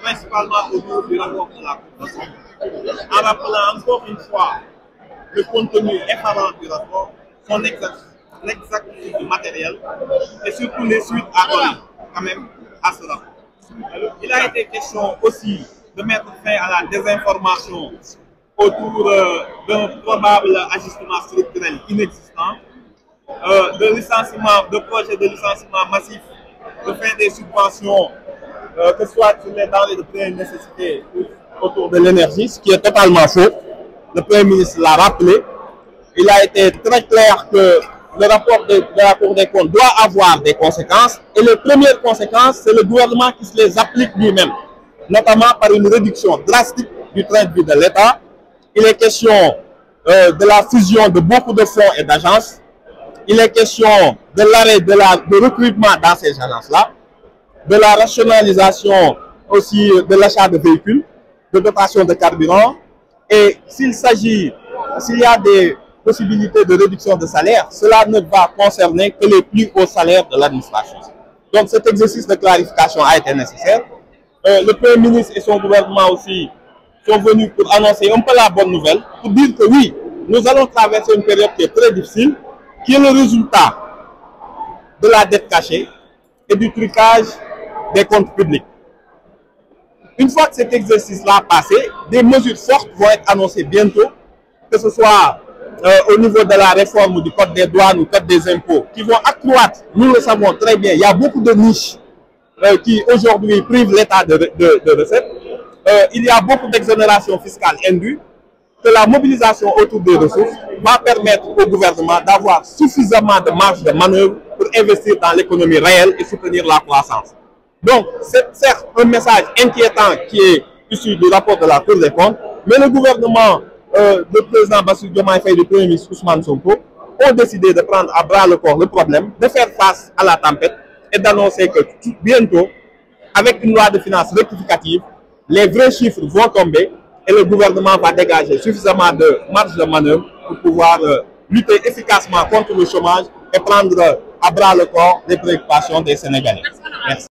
Principalement autour du rapport de la Cour, en rappelant encore une fois le contenu effarant du rapport, son l'exactitude du matériel et surtout les suites à donner quand même à ce rapport. Il a été question aussi de mettre fin à la désinformation autour d'un probable ajustement structurel inexistant, de projets de licenciement massif, de fin des subventions, que ce soit sur les denrées de première nécessité ou autour de l'énergie, ce qui est totalement faux. Le Premier ministre l'a rappelé. Il a été très clair que le rapport de la Cour des comptes doit avoir des conséquences. Et les premières conséquences, c'est le gouvernement qui se les applique lui-même, notamment par une réduction drastique du train de vie de l'État. Il est question de la fusion de beaucoup de fonds et d'agences. Il est question de l'arrêt de recrutement dans ces agences-là, de la rationalisation aussi de l'achat de véhicules, de dotation de carburant. Et s'il y a des possibilités de réduction de salaire, cela ne va concerner que les plus hauts salaires de l'administration. Donc cet exercice de clarification a été nécessaire. Le Premier ministre et son gouvernement aussi sont venus pour annoncer un peu la bonne nouvelle, pour dire que oui, nous allons traverser une période qui est très difficile, qui est le résultat de la dette cachée et du trucage des comptes publics. Une fois que cet exercice-là a passé, des mesures fortes vont être annoncées bientôt, que ce soit au niveau de la réforme du code des douanes ou du code des impôts, qui vont accroître, nous le savons très bien, il y a beaucoup de niches qui aujourd'hui privent l'État de recettes. Il y a beaucoup d'exonérations fiscales indues, que la mobilisation autour des ressources va permettre au gouvernement d'avoir suffisamment de marge de manœuvre pour investir dans l'économie réelle et soutenir la croissance. Donc, c'est certes un message inquiétant qui est issu du rapport de la Cour des comptes, mais le gouvernement, le président Bassirou Diomaye Faye et le Premier ministre Ousmane Sonko ont décidé de prendre à bras le corps le problème, de faire face à la tempête et d'annoncer que bientôt, avec une loi de finances rectificative, les vrais chiffres vont tomber et le gouvernement va dégager suffisamment de marge de manœuvre pour pouvoir lutter efficacement contre le chômage et prendre à bras le corps les préoccupations des Sénégalais. Merci.